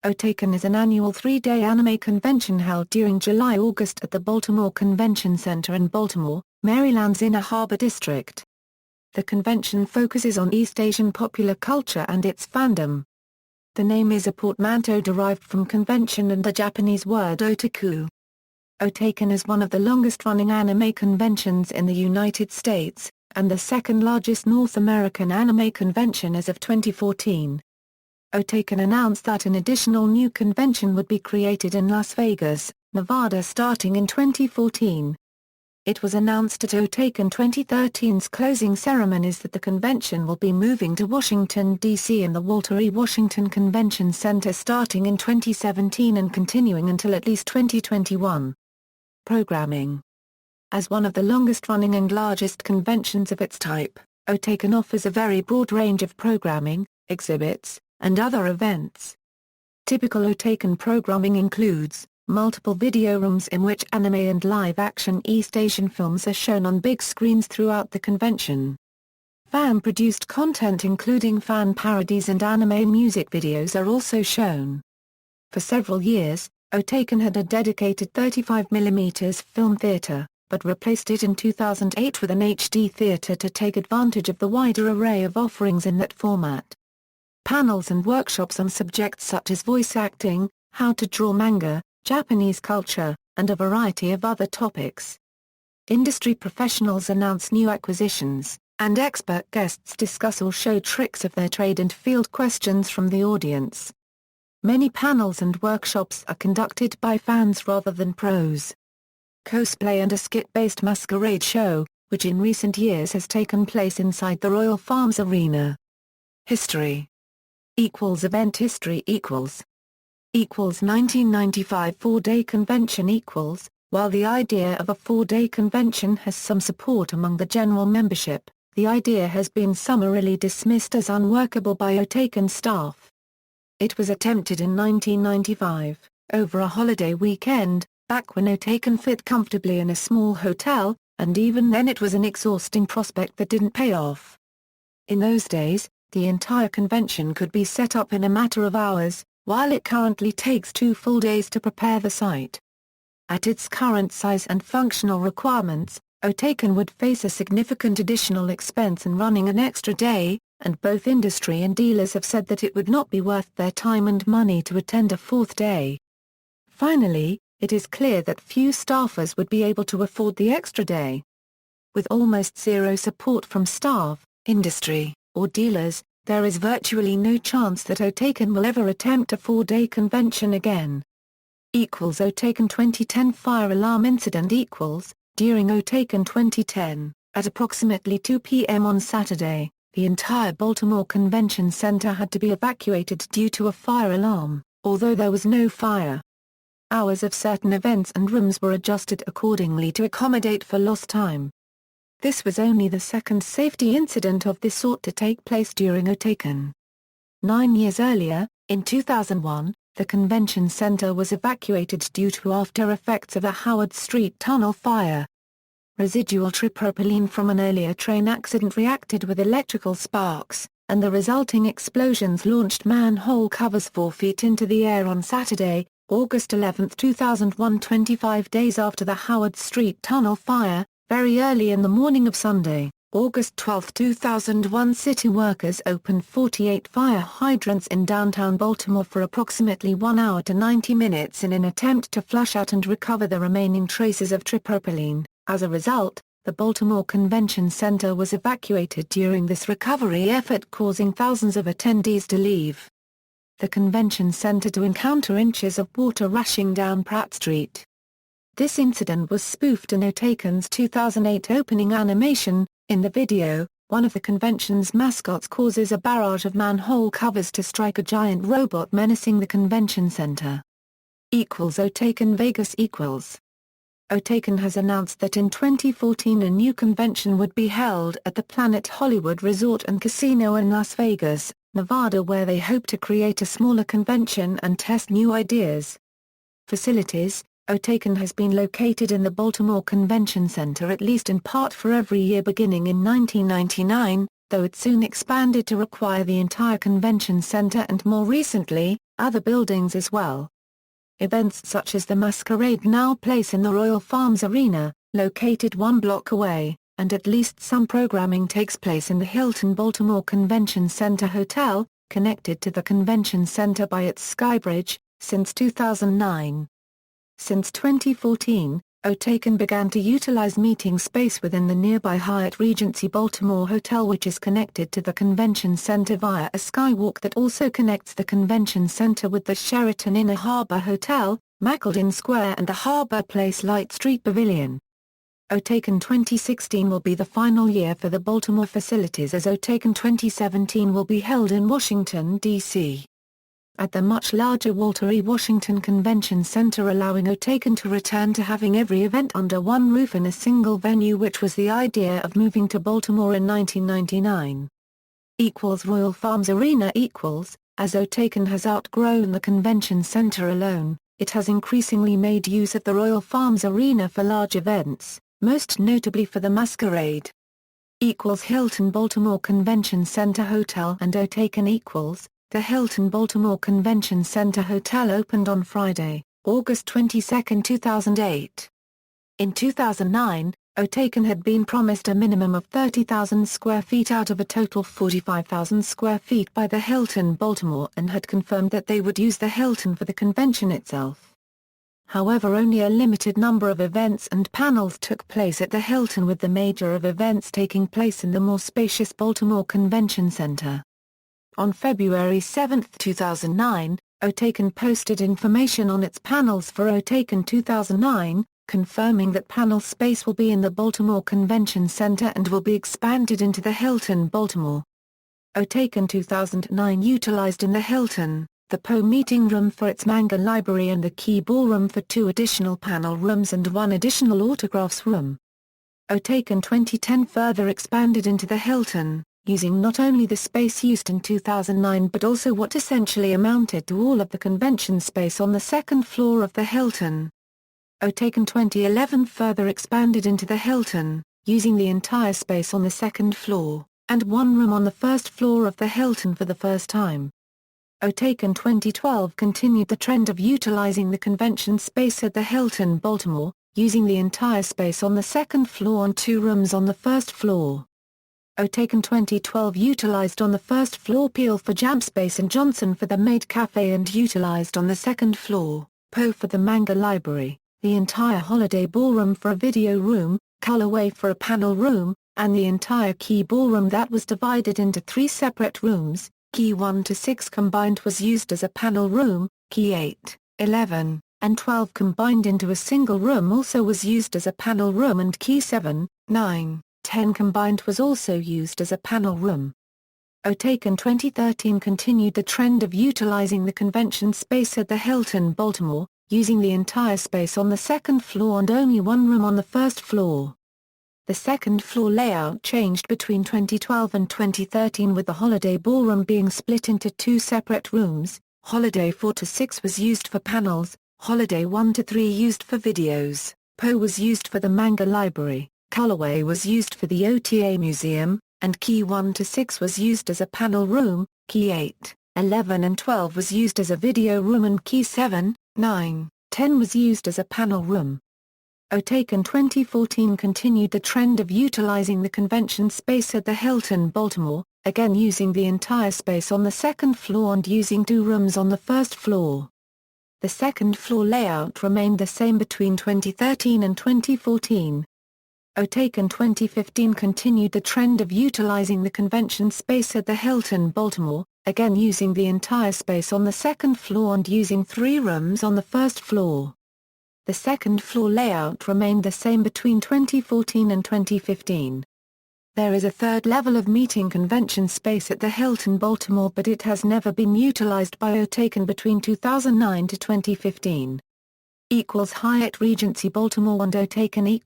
Otakon is an annual 3-day anime convention held during July-August at the Baltimore Convention Center in Baltimore, Maryland's Inner Harbor District. The convention focuses on East Asian popular culture and its fandom. The name is a portmanteau derived from convention and the Japanese word otaku. Otakon is one of the longest-running anime conventions in the United States, and the second-largest North American anime convention as of 2014. Otakon announced that an additional new convention would be created in Las Vegas, Nevada starting in 2014. It was announced at Otakon 2013's closing ceremonies that the convention will be moving to Washington, D.C. in the Walter E. Washington Convention Center starting in 2017 and continuing until at least 2021. Programming. As one of the longest-running and largest conventions of its type, Otakon offers a very broad range of programming, exhibits, and other events. Typical Otakon programming includes multiple video rooms in which anime and live-action East Asian films are shown on big screens throughout the convention. Fan-produced content including fan parodies and anime music videos are also shown. For several years, Otakon had a dedicated 35mm film theater, but replaced it in 2008 with an HD theater to take advantage of the wider array of offerings in that format. Panels and workshops on subjects such as voice acting, how to draw manga, Japanese culture, and a variety of other topics. Industry professionals announce new acquisitions, and expert guests discuss or show tricks of their trade and field questions from the audience. Many panels and workshops are conducted by fans rather than pros. Cosplay and a skit-based masquerade show, which in recent years has taken place inside the Royal Farms Arena. History. Event history 1995 4-day convention While the idea of a 4-day convention has some support among the general membership, the idea has been summarily dismissed as unworkable by Otakon staff. It was attempted in 1995, over a holiday weekend, back when Otakon fit comfortably in a small hotel, and even then it was an exhausting prospect that didn't pay off. In those days, the entire convention could be set up in a matter of hours, while it currently takes 2 full days to prepare the site. At its current size and functional requirements, Otakon would face a significant additional expense in running an extra day, and both industry and dealers have said that it would not be worth their time and money to attend a 4th day. Finally, it is clear that few staffers would be able to afford the extra day. With almost zero support from staff, industry, or dealers, there is virtually no chance that Otakon will ever attempt a 4-day convention again. Otakon 2010 fire alarm incident During Otakon 2010, at approximately 2 p.m. on Saturday, the entire Baltimore Convention Center had to be evacuated due to a fire alarm, although there was no fire. Hours of certain events and rooms were adjusted accordingly to accommodate for lost time. This was only the second safety incident of this sort to take place during Otakon. 9 years earlier, in 2001, the convention center was evacuated due to after effects of a Howard Street tunnel fire. Residual tripropylene from an earlier train accident reacted with electrical sparks, and the resulting explosions launched manhole covers 4 feet into the air on Saturday, August 11, 2001, 25 days after the Howard Street tunnel fire. Very early in the morning of Sunday, August 12, 2001, city workers opened 48 fire hydrants in downtown Baltimore for approximately 1 hour to 90 minutes in an attempt to flush out and recover the remaining traces of tripropylene. As a result, the Baltimore Convention Center was evacuated during this recovery effort, causing thousands of attendees to leave the convention center to encounter inches of water rushing down Pratt Street. This incident was spoofed in Otakon's 2008 opening animation. In the video, one of the convention's mascots causes a barrage of manhole covers to strike a giant robot menacing the convention center. Otakon Vegas Otakon has announced that in 2014 a new convention would be held at the Planet Hollywood Resort and Casino in Las Vegas, Nevada, where they hope to create a smaller convention and test new ideas. Facilities. Otakon has been located in the Baltimore Convention Center at least in part for every year beginning in 1999, though it soon expanded to require the entire convention center and more recently, other buildings as well. Events such as the Masquerade now place in the Royal Farms Arena, located 1 block away, and at least some programming takes place in the Hilton Baltimore Convention Center Hotel, connected to the Convention Center by its skybridge, since 2009. Since 2014, Otakon began to utilize meeting space within the nearby Hyatt Regency Baltimore Hotel, which is connected to the Convention Center via a skywalk that also connects the Convention Center with the Sheraton Inner Harbor Hotel, Mackleton Square and the Harbor Place Light Street Pavilion. Otakon 2016 will be the final year for the Baltimore facilities, as Otakon 2017 will be held in Washington, D.C. at the much larger Walter E. Washington Convention Center, allowing Otakon to return to having every event under one roof in a single venue, which was the idea of moving to Baltimore in 1999. Royal Farms Arena as Otakon has outgrown the convention center alone, it has increasingly made use of the Royal Farms Arena for large events, most notably for the Masquerade. Hilton Baltimore Convention Center Hotel and Otakon The Hilton Baltimore Convention Center Hotel opened on Friday, August 22, 2008. In 2009, Otakon had been promised a minimum of 30,000 square feet out of a total 45,000 square feet by the Hilton Baltimore, and had confirmed that they would use the Hilton for the convention itself. However, only a limited number of events and panels took place at the Hilton, with the major of events taking place in the more spacious Baltimore Convention Center. On February 7, 2009, Otakon posted information on its panels for Otakon 2009, confirming that panel space will be in the Baltimore Convention Center and will be expanded into the Hilton Baltimore. Otakon 2009 utilized in the Hilton the Poe meeting room for its manga library and the Key Ballroom for 2 additional panel rooms and 1 additional autographs room. Otakon 2010 further expanded into the Hilton, using not only the space used in 2009 but also what essentially amounted to all of the convention space on the second floor of the Hilton. Otakon 2011 further expanded into the Hilton, using the entire space on the second floor, and 1 room on the first floor of the Hilton for the first time. Otakon 2012 continued the trend of utilizing the convention space at the Hilton Baltimore, using the entire space on the second floor and 2 rooms on the first floor. Otakon 2012 utilized on the first floor Peel for Jam Space and Johnson for the Maid Cafe, and utilized on the second floor, Poe for the manga library, the entire Holiday Ballroom for a video room, Colorway for a panel room, and the entire Key Ballroom that was divided into 3 separate rooms. Key 1 to 6 combined was used as a panel room, Key 8, 11, and 12 combined into a single room also was used as a panel room, and Key 7, 9, 10 combined was also used as a panel room. Otakon 2013 continued the trend of utilizing the convention space at the Hilton Baltimore, using the entire space on the second floor and only 1 room on the first floor. The second floor layout changed between 2012 and 2013, with the Holiday Ballroom being split into 2 separate rooms. Holiday 4 to 6 was used for panels, Holiday 1 to 3 used for videos, Poe was used for the manga library, Colorway was used for the OTA museum, and Key 1 to 6 was used as a panel room, Key 8, 11 and 12 was used as a video room, and Key 7, 9, 10 was used as a panel room. Otakon 2014 continued the trend of utilizing the convention space at the Hilton Baltimore, again using the entire space on the second floor and using 2 rooms on the first floor. The second floor layout remained the same between 2013 and 2014. Otakon 2015 continued the trend of utilizing the convention space at the Hilton Baltimore, again using the entire space on the second floor and using 3 rooms on the first floor. The second floor layout remained the same between 2014 and 2015. There is a 3rd level of meeting convention space at the Hilton Baltimore, but it has never been utilized by Otakon between 2009 to 2015. Hyatt Regency Baltimore and Otakon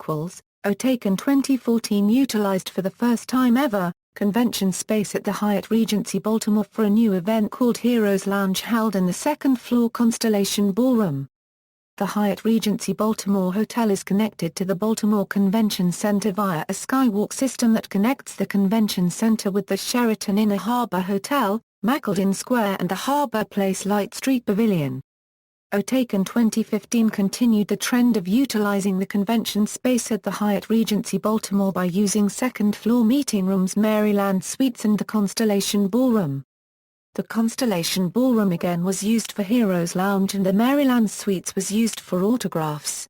Otakon 2014 utilized for the first time ever, convention space at the Hyatt Regency Baltimore for a new event called Heroes Lounge held in the second floor Constellation Ballroom. The Hyatt Regency Baltimore Hotel is connected to the Baltimore Convention Center via a skywalk system that connects the convention center with the Sheraton Inner Harbor Hotel, Mackleton Square and the Harbor Place Light Street Pavilion. Otakon 2015 continued the trend of utilizing the convention space at the Hyatt Regency Baltimore by using second-floor meeting rooms, Maryland Suites and the Constellation Ballroom. The Constellation Ballroom again was used for Heroes Lounge and the Maryland Suites was used for autographs.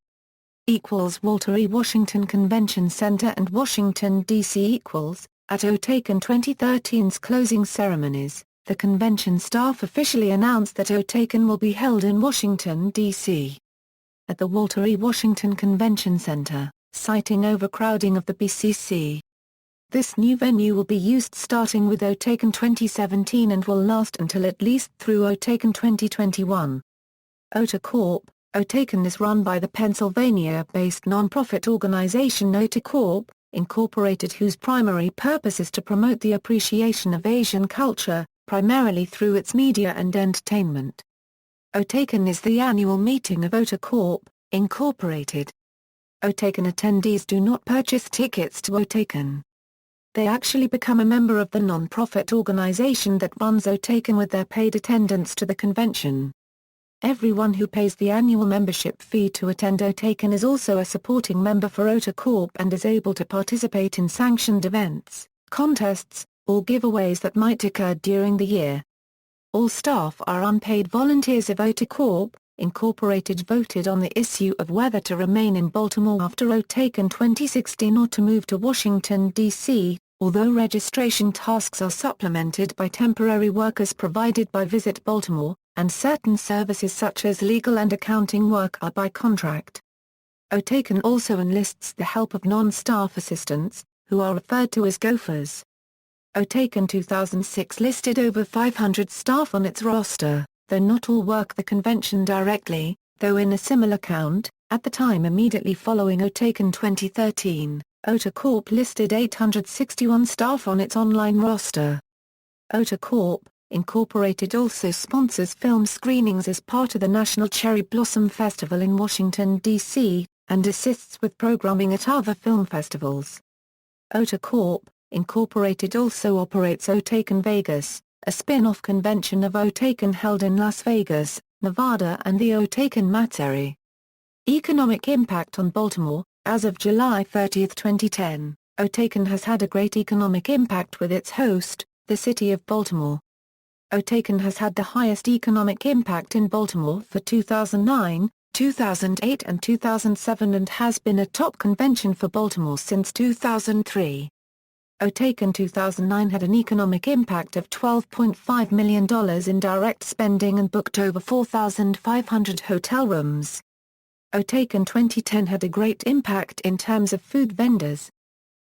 Walter E. Washington Convention Center and Washington, D.C. At Otakon 2013's closing ceremonies, the convention staff officially announced that Otakon will be held in Washington, D.C. at the Walter E. Washington Convention Center, citing overcrowding of the BCC. This new venue will be used starting with Otakon 2017 and will last until at least through Otakon 2021. Otakon is run by the Pennsylvania-based nonprofit organization Otakon, Incorporated, whose primary purpose is to promote the appreciation of Asian culture, primarily through its media and entertainment. Otakon is the annual meeting of Otakon, Incorporated. Otakon attendees do not purchase tickets to Otakon. They actually become a member of the non-profit organization that runs Otakon with their paid attendance to the convention. Everyone who pays the annual membership fee to attend Otakon is also a supporting member for Otakon and is able to participate in sanctioned events, contests, or giveaways that might occur during the year. All staff are unpaid volunteers of Otakon, Incorporated. Voted on the issue of whether to remain in Baltimore after Otakon 2016 or to move to Washington, D.C., although registration tasks are supplemented by temporary workers provided by Visit Baltimore, and certain services such as legal and accounting work are by contract. Otakon also enlists the help of non-staff assistants, who are referred to as gophers. Otakon 2006 listed over 500 staff on its roster, though not all work the convention directly, though in a similar count, at the time immediately following Otakon 2013, Otakon listed 861 staff on its online roster. Otakon, Incorporated also sponsors film screenings as part of the National Cherry Blossom Festival in Washington, D.C., and assists with programming at other film festivals. Otakon, Incorporated also operates Otakon Vegas, a spin-off convention of Otakon held in Las Vegas, Nevada, and the Otakon Matsuri. Economic impact on Baltimore. As of July 30, 2010, Otakon has had a great economic impact with its host, the City of Baltimore. Otakon has had the highest economic impact in Baltimore for 2009, 2008 and 2007 and has been a top convention for Baltimore since 2003. Otakon 2009 had an economic impact of $12.5 million in direct spending and booked over 4,500 hotel rooms. Otakon 2010 had a great impact in terms of food vendors.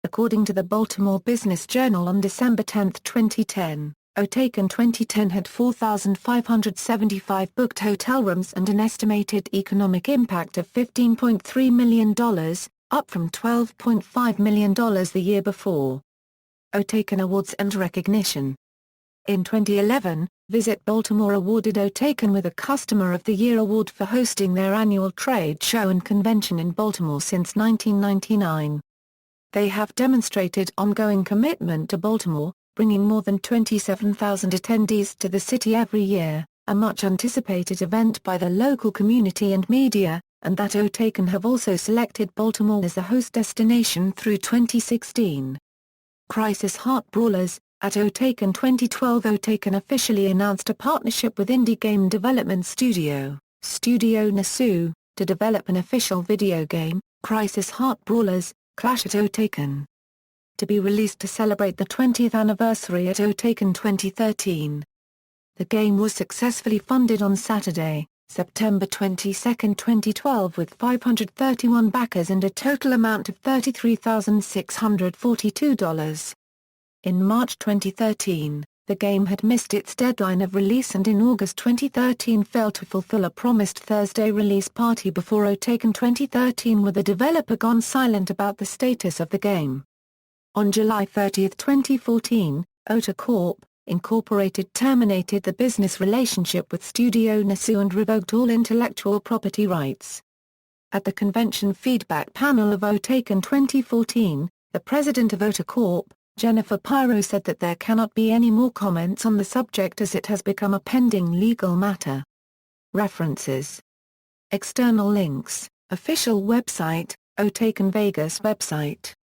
According to the Baltimore Business Journal on December 10, 2010, Otakon 2010 had 4,575 booked hotel rooms and an estimated economic impact of $15.3 million, up from $12.5 million the year before. Otakon Awards and Recognition. In 2011, Visit Baltimore awarded Otakon with a Customer of the Year award for hosting their annual trade show and convention in Baltimore since 1999. They have demonstrated ongoing commitment to Baltimore, bringing more than 27,000 attendees to the city every year, a much-anticipated event by the local community and media, and that Otakon have also selected Baltimore as a host destination through 2016. Crisis Heart Brawlers. At Otakon 2012, Otakon officially announced a partnership with indie game development studio, Studio Nasu, to develop an official video game, Crisis Heart Brawlers, Clash at Otakon. To be released to celebrate the 20th anniversary at Otakon 2013. The game was successfully funded on Saturday, September 22, 2012 with 531 backers and a total amount of $33,642. In March 2013, the game had missed its deadline of release and in August 2013 failed to fulfill a promised Thursday release party before Otakon 2013 with the developer gone silent about the status of the game. On July 30, 2014, Otakon, Incorporated terminated the business relationship with Studio Nasu and revoked all intellectual property rights. At the convention feedback panel of Otakon 2014, the president of Otakon, Jennifer Pyro said that there cannot be any more comments on the subject as it has become a pending legal matter. References. External links, official website, Otakon Vegas website.